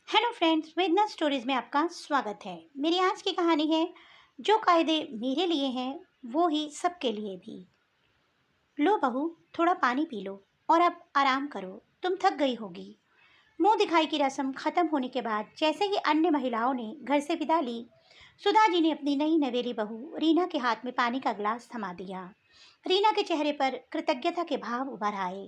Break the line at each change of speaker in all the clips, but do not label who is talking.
Hello friends, वेदना stories में आपका स्वागत है। मेरी आज की कहानी है जो कायदे मेरे लिए हैं वो ही सबके लिए भी। लो बहू, थोड़ा पानी पी लो और अब आराम करो, तुम थक गई होगी। मुंह दिखाई की रस्म खत्म होने के बाद जैसे ही अन्य महिलाओं ने घर से विदा ली, सुधा जी ने अपनी नई नवेली बहू रीना के हाथ में पानी का गिलास थमा दिया। रीना के चेहरे पर कृतज्ञता के भाव उभर आए।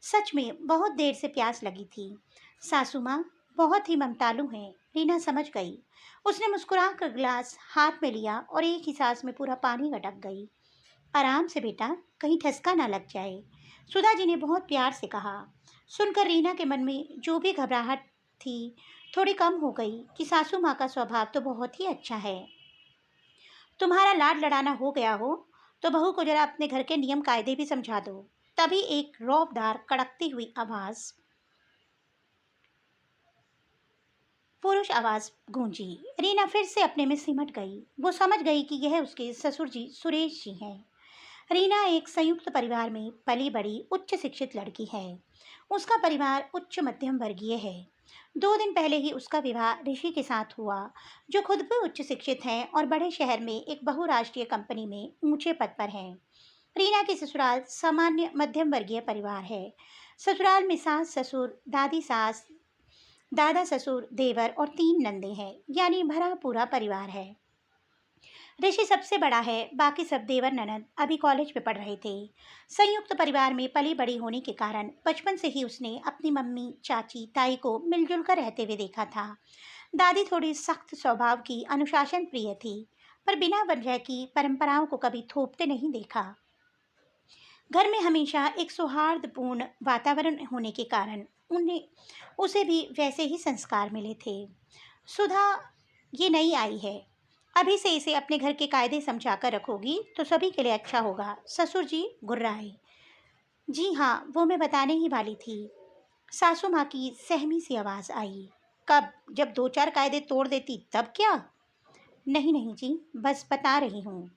सच में बहुत देर से प्यास लगी थी। सासू माँ बहुत ही ममतालु हैं, रीना समझ गई। उसने मुस्कुरा कर गिलास हाथ में लिया और एक ही सांस में पूरा पानी गटक गई। आराम से बेटा, कहीं ठसका ना लग जाए, सुधा जी ने बहुत प्यार से कहा। सुनकर रीना के मन में जो भी घबराहट थी थोड़ी कम हो गई कि सासू माँ का स्वभाव तो बहुत ही अच्छा है। तुम्हारा लाड लड़ाना हो गया हो तो बहू को जरा अपने घर के नियम कायदे भी समझा दो। तभी एक रौबदार कड़कती हुई आवाज पुरुष आवाज गूंजी। रीना फिर से अपने में सिमट गई। वो समझ गई कि यह उसके ससुर जी सुरेश जी हैं। रीना एक संयुक्त परिवार में पली बड़ी उच्च शिक्षित लड़की है। उसका परिवार उच्च मध्यम वर्गीय है। 2 दिन पहले ही उसका विवाह ऋषि के साथ हुआ, जो खुद भी उच्च शिक्षित हैं और बड़े शहर में एक बहुराष्ट्रीय कंपनी में ऊंचे पद पर हैं। रीना की ससुराल सामान्य मध्यम वर्गीय परिवार है। ससुराल में सास ससुर, दादी सास, दादा ससुर, देवर और 3 नंदे हैं, यानी भरा पूरा परिवार है। ऋषि सबसे बड़ा है, बाकी सब देवर ननद अभी कॉलेज में पढ़ रहे थे। संयुक्त परिवार में पली बड़ी होने के कारण बचपन से ही उसने अपनी मम्मी, चाची, ताई को मिलजुल कर रहते हुए देखा था। दादी थोड़ी सख्त स्वभाव की अनुशासन प्रिय थी, पर बिना वजह की परंपराओं को कभी थोपते नहीं देखा। घर में हमेशा एक सौहार्दपूर्ण वातावरण होने के कारण उन्हें उसे भी वैसे ही संस्कार मिले थे। सुधा ये नई आई है, अभी से इसे अपने घर के कायदे समझा कर रखोगी तो सभी के लिए अच्छा होगा, ससुर जी गुर्राए। जी हाँ, वो मैं बताने ही वाली थी। सासू माँ की सहमी सी आवाज़ आई। कब? जब 2-4 कायदे तोड़ देती तब क्या? नहीं नहीं जी, बस बता रही हूँ।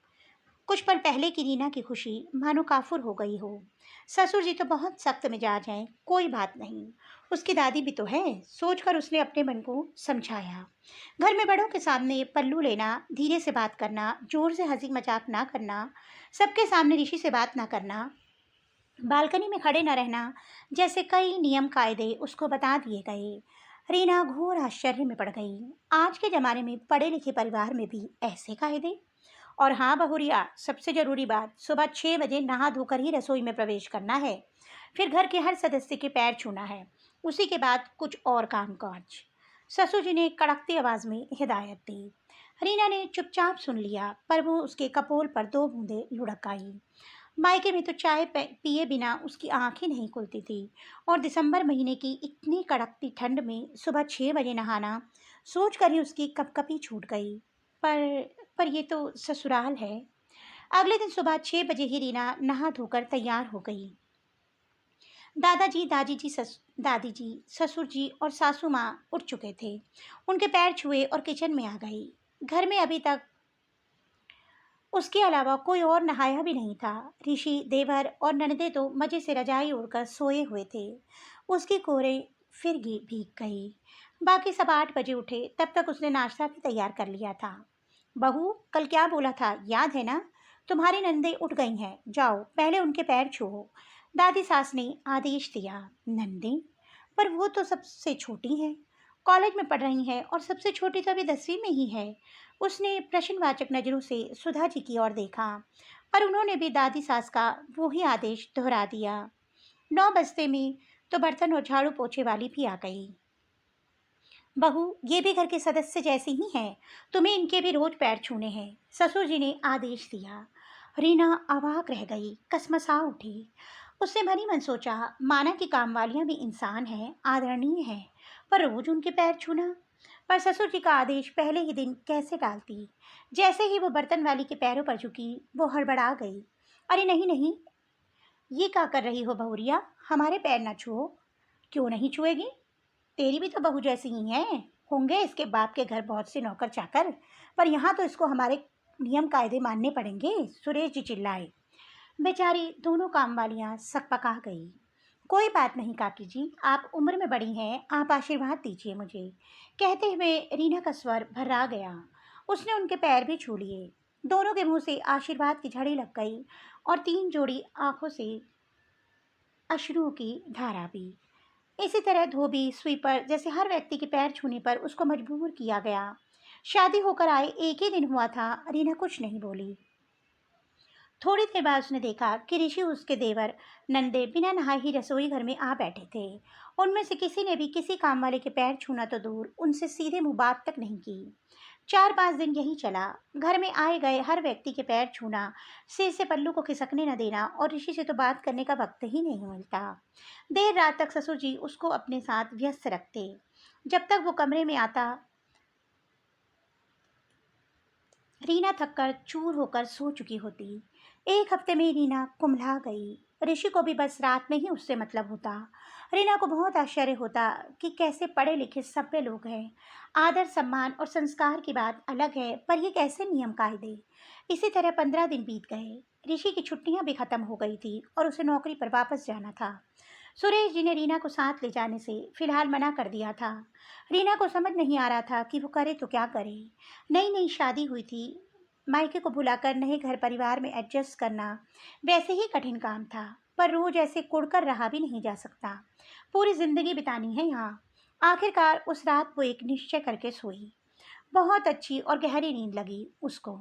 कुछ पल पहले की रीना की खुशी मानो काफुर हो गई हो। ससुर जी तो बहुत सख्त मिजाज हैं, कोई बात नहीं, उसकी दादी भी तो है, सोचकर उसने अपने मन को समझाया। घर में बड़ों के सामने पल्लू लेना, धीरे से बात करना, जोर से हंसी मजाक ना करना, सबके सामने ऋषि से बात ना करना, बालकनी में खड़े न रहना, जैसे कई नियम कायदे उसको बता दिए गए। रीना घोर आश्चर्य में पड़ गई। आज के जमाने में पढ़े लिखे परिवार में भी ऐसे कायदे? और हाँ बहुरिया, सबसे जरूरी बात, सुबह 6 बजे नहा धोकर ही रसोई में प्रवेश करना है। फिर घर के हर सदस्य के पैर छूना है। उसी के बाद कुछ और काम काज। ससुर जी ने कड़कती आवाज में हिदायत दी। रीना ने चुपचाप सुन लिया, पर वो उसके कपोल पर 2 बूंदें लुढ़क आई। मायके में तो चाय पिए बिना उसकी आंख ही नहीं खुलती थी, और दिसंबर महीने की इतनी कड़कती ठंड में सुबह 6 बजे नहाना सोच कर ही उसकी कपकपी छूट गई। पर ये तो ससुराल है। अगले दिन सुबह 6 बजे ही रीना नहा धोकर तैयार हो गई। दादी जी, ससुर जी और सासू माँ उठ चुके थे। उनके पैर छुए और किचन में आ गई। घर में अभी तक उसके अलावा कोई और नहाया भी नहीं था। ऋषि, देवर और ननदे तो मजे से रजाई ओढ़कर सोए हुए थे। उसकी कोरें फिर भीग गई। बाकी सब 8 बजे उठे, तब तक उसने नाश्ता भी तैयार कर लिया था। बहू, कल क्या बोला था याद है ना? तुम्हारी नंदे उठ गई हैं, जाओ पहले उनके पैर छुओ, दादी सास ने आदेश दिया। नंदे? पर वो तो सबसे छोटी है, कॉलेज में पढ़ रही है, और सबसे छोटी तो अभी 10वीं में ही है। उसने प्रश्नवाचक नजरों से सुधा जी की ओर देखा, पर उन्होंने भी दादी सास का वो ही आदेश दोहरा दिया। 9 बजते में तो बर्तन और झाड़ू पोछे वाली भी आ गई। बहू, ये भी घर के सदस्य जैसी ही हैं, तुम्हें इनके भी रोज पैर छूने हैं, ससुर जी ने आदेश दिया। रीना अवाक रह गई, कसमसा उठी। उसने भली मन सोचा, माना कि कामवालियां भी इंसान हैं, आदरणीय हैं, पर रोज उनके पैर छूना। पर ससुर जी का आदेश पहले ही दिन कैसे टालती। जैसे ही वो बर्तन वाली के पैरों पर झुकी, वो हड़बड़ा गई। अरे नहीं नहीं, ये क्या कर रही हो बहुरिया, हमारे पैर न छुओ। क्यों नहीं छुएगी? तेरी भी तो बहू जैसी ही है। होंगे इसके बाप के घर बहुत से नौकर चाकर, पर यहाँ तो इसको हमारे नियम कायदे मानने पड़ेंगे, सुरेश जी चिल्लाए। बेचारी दोनों काम वालियाँ सकपका गई। कोई बात नहीं काकी जी, आप उम्र में बड़ी हैं, आप आशीर्वाद दीजिए मुझे। कहते हुए रीना का स्वर भर्रा गया। उसने उनके पैर भी छू लिए। दोनों के मुंह से आशीर्वाद की झड़ी लग गई और 3 जोड़ी आंखों से अश्रुओं की धारा भी। इसी तरह धोबी, स्वीपर जैसे हर व्यक्ति के पैर छूने पर उसको मजबूर किया गया। शादी होकर आए 1 ही दिन हुआ था, रीना कुछ नहीं बोली। थोड़ी देर बाद उसने देखा कि ऋषि उसके देवर नंदे बिना नहाए ही रसोई घर में आ बैठे थे। उनमें से किसी ने भी किसी काम वाले के पैर छूना तो दूर, उनसे सीधे मुंह बात तक नहीं की। 4-5 दिन यही चला। घर में आए गए हर व्यक्ति के पैर छूना, सिर से पल्लू को खिसकने न देना, और ऋषि से तो बात करने का वक्त ही नहीं मिलता। देर रात तक ससुर जी उसको अपने साथ व्यस्त रखते। जब तक वो कमरे में आता, रीना थककर चूर होकर सो चुकी होती। 1 हफ्ते में रीना कुम्हला गई। ऋषि को भी बस रात में ही उससे मतलब होता। रीना को बहुत आश्चर्य होता कि कैसे पढ़े लिखे सभ्य लोग हैं। आदर सम्मान और संस्कार की बात अलग है, पर ये कैसे नियम कायदे। इसी तरह 15 दिन बीत गए। ऋषि की छुट्टियां भी खत्म हो गई थी और उसे नौकरी पर वापस जाना था। सुरेश जी ने रीना को साथ ले जाने से फिलहाल मना कर दिया था। रीना को समझ नहीं आ रहा था कि वो करे तो क्या करे। नई नई शादी हुई थी। मायके को भुलाकर नए घर परिवार में एडजस्ट करना वैसे ही कठिन काम था, पर रोज ऐसे कुड़कर रहा भी नहीं जा सकता। पूरी जिंदगी बितानी है यहाँ। आखिरकार उस रात वो एक निश्चय करके सोई। बहुत अच्छी और गहरी नींद लगी उसको।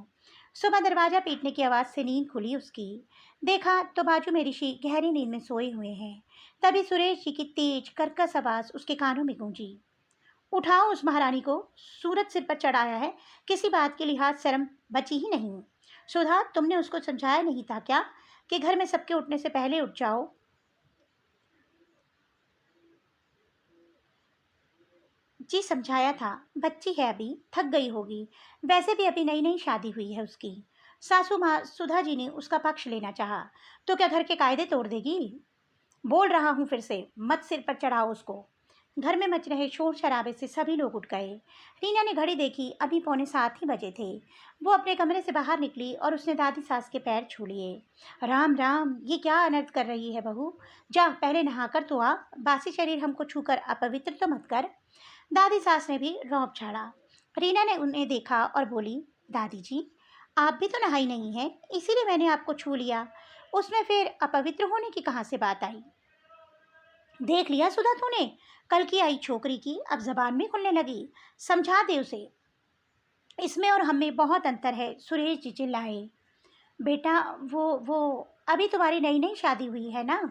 सुबह दरवाजा पीटने की आवाज़ से नींद खुली उसकी। देखा तो बाजू में ऋषि गहरी नींद में सोए हुए हैं। तभी सुरेश जी की तेज कर्कश आवाज़ उसके कानों में गूंजी। उठाओ उस महारानी को, सूरज सिर पर चढ़ाया है, किसी बात के लिहाज शर्म बची ही नहीं। सुधा, तुमने उसको समझाया नहीं था क्या कि घर में सबके उठने से पहले उठ जाओ? जी समझाया था, बच्ची है अभी, थक गई होगी। वैसे भी अभी नई नई शादी हुई है उसकी। सासू माँ सुधा जी ने उसका पक्ष लेना चाहा तो क्या घर के कायदे तोड़ देगी? बोल रहा हूँ फिर से, मत सिर पर चढ़ाओ उसको। घर में मच रहे शोर शराबे से सभी लोग उठ गए। रीना ने घड़ी देखी, अभी 6:45 ही बजे थे। वो अपने कमरे से बाहर निकली और उसने दादी सास के पैर छू लिए। राम राम, ये क्या अनर्थ कर रही है बहू? जा पहले नहाकर तो आ, बासी शरीर हमको छूकर अपवित्र तो मत कर। दादी सास ने भी रौब झाड़ा। रीना ने उन्हें देखा और बोली, दादी जी, आप भी तो नहाई नहीं है, इसीलिए मैंने आपको छू लिया। उसमें फिर अपवित्र होने की कहाँ से बात आई? देख लिया सुधा तूने, कल की आई छोकरी की अब जबान भी खुलने लगी। समझा दे उसे, इसमें और हमें बहुत अंतर है। सुरेश जी चिल्लाए। बेटा, वो अभी तुम्हारी नई नई शादी हुई है ना,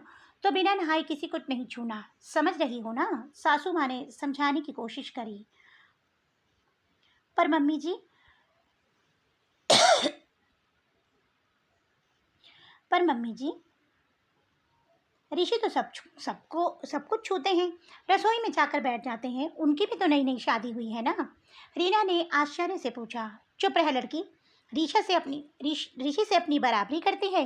तो बिना नहाए किसी को नहीं छूना, समझ रही हो ना? सासू माँ ने समझाने की कोशिश करी। पर मम्मी जी, पर मम्मी जी, ऋषि तो सब कुछ छूते हैं, रसोई में जाकर बैठ जाते हैं, उनकी भी तो नई नई शादी हुई है ना? रीना ने आश्चर्य से पूछा। चुप रह लड़की, ऋषि से अपनी बराबरी करती है।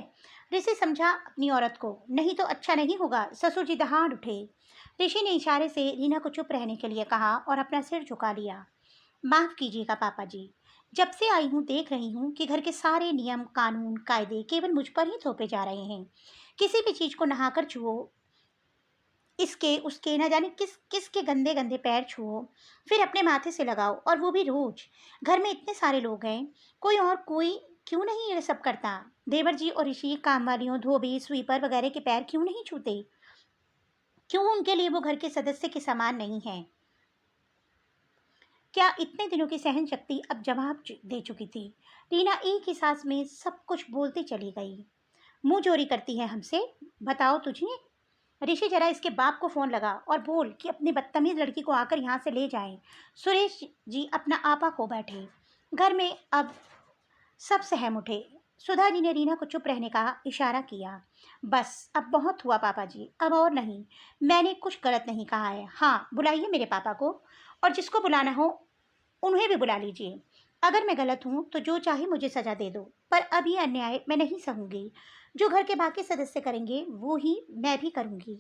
ऋषि समझा अपनी औरत को, नहीं तो अच्छा नहीं होगा। ससुर जी दहाड़ उठे। ऋषि ने इशारे से रीना को चुप रहने के लिए कहा और अपना सिर झुका लिया। माफ कीजिएगा पापा जी, जब से आई हूँ देख रही हूँ कि घर के सारे नियम कानून कायदे केवल मुझ पर ही थोपे जा रहे हैं। किसी भी चीज को नहाकर छुओ, इसके उसके न जाने किस किस के गंदे गंदे पैर छुओ, फिर अपने माथे से लगाओ, और वो भी रोज। घर में इतने सारे लोग हैं, कोई क्यों नहीं ये सब करता? देवर जी और ऋषि काम वालियों, धोबी, स्वीपर वगैरह के पैर क्यों नहीं छूते? क्यों उनके लिए वो घर के सदस्य के समान नहीं है? क्या इतने दिनों की सहन शक्ति अब जवाब दे चुकी थी। रीना एक ही सांस में सब कुछ बोलती चली गई। मुंह चोरी करती है हमसे, बताओ तुझे? ऋषि, जरा इसके बाप को फोन लगा और बोल कि अपनी बदतमीज लड़की को आकर यहाँ से ले जाएं। सुरेश जी अपना आपा खो बैठे। घर में अब सब सहम उठे। सुधा जी ने रीना को चुप रहने का इशारा किया। बस अब बहुत हुआ पापा जी, अब और नहीं। मैंने कुछ गलत नहीं कहा है। हाँ, बुलाइए मेरे पापा को, और जिसको बुलाना हो उन्हें भी बुला लीजिए। अगर मैं गलत हूँ तो जो चाहे मुझे सजा दे दो, पर अब ये अन्याय मैं नहीं सहूंगी। जो घर के बाकी सदस्य करेंगे वो ही मैं भी करूंगी।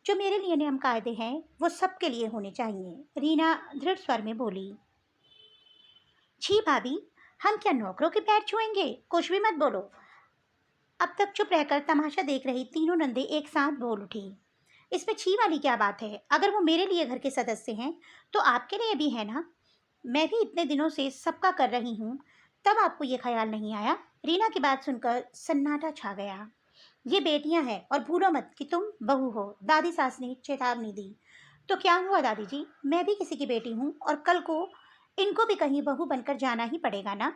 जो मेरे लिए नियम कायदे हैं वो सबके लिए होने चाहिए, रीना दृढ़ स्वर में बोली। छी भाभी, हम क्या नौकरों के पैर छुएंगे? कुछ भी मत बोलो। अब तक चुप रहकर तमाशा देख रही तीनों नंदे एक साथ बोल उठी। इसमें छी वाली क्या बात है? अगर वो मेरे लिए घर के सदस्य हैं तो आपके लिए भी है ना। मैं भी इतने दिनों से सबका कर रही हूँ, तब आपको ये ख्याल नहीं आया? रीना की बात सुनकर सन्नाटा छा गया। ये बेटियां हैं और भूलो मत कि तुम बहू हो, दादी सास ने चेतावनी दी। तो क्या हुआ दादी जी, मैं भी किसी की बेटी हूँ और कल को इनको भी कहीं बहू बनकर जाना ही पड़ेगा ना।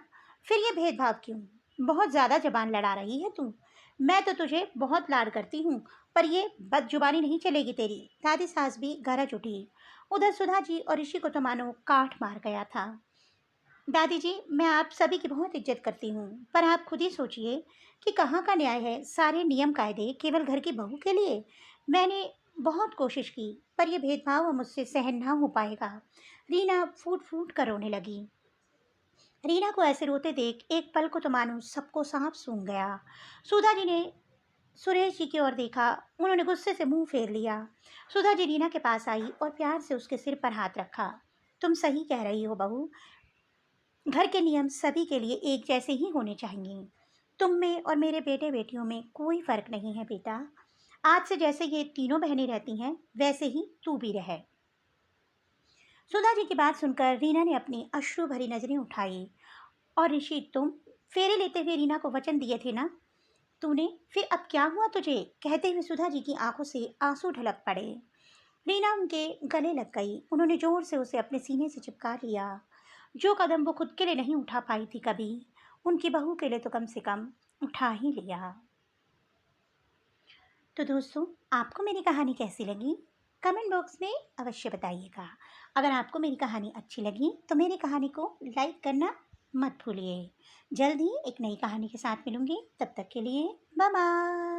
फिर ये भेदभाव क्यों? बहुत ज़्यादा जबान लड़ा रही है तू। मैं तो तुझे बहुत लाड करती हूँ, पर ये बदजुबानी नहीं चलेगी तेरी। दादी सास भी गरज उठी। उधर सुधा जी और ऋषि को तो मानो काठ मार गया था। दादी जी, मैं आप सभी की बहुत इज्जत करती हूँ, पर आप खुद ही सोचिए कि कहाँ का न्याय है सारे नियम कायदे केवल घर की बहू के लिए। मैंने बहुत कोशिश की, पर यह भेदभाव अब मुझसे सहन ना हो पाएगा। रीना फूट फूट कर रोने लगी। रीना को ऐसे रोते देख एक पल को तो मानो सबको सांप सूंघ गया। सुधा जी ने सुरेश जी की ओर देखा। उन्होंने गुस्से से मुंह फेर लिया। सुधा जी रीना के पास आई और प्यार से उसके सिर पर हाथ रखा। तुम सही कह रही हो बहू, घर के नियम सभी के लिए एक जैसे ही होने चाहिए। तुम में और मेरे बेटे बेटियों में कोई फर्क नहीं है बेटा। आज से जैसे ये तीनों बहनें रहती हैं वैसे ही तू भी रहे। सुधा जी की बात सुनकर रीना ने अपनी अश्रु भरी नजरें उठाई। और ऋषि, तुम फेरे लेते हुए रीना को वचन दिए थे ना, तूने फिर अब क्या हुआ तुझे? कहते हुए सुधा जी की आंखों से आंसू ढलक पड़े। रीना उनके गले लग गई। उन्होंने जोर से उसे अपने सीने से चिपका लिया। जो कदम वो खुद के लिए नहीं उठा पाई थी कभी, उनकी बहू के लिए तो कम से कम उठा ही लिया। तो दोस्तों, आपको मेरी कहानी कैसी लगी? कमेंट बॉक्स में अवश्य बताइएगा। अगर आपको मेरी कहानी अच्छी लगी तो मेरी कहानी को लाइक करना मत भूलिए। जल्द ही एक नई कहानी के साथ मिलूंगी। तब तक के लिए बाय बाय।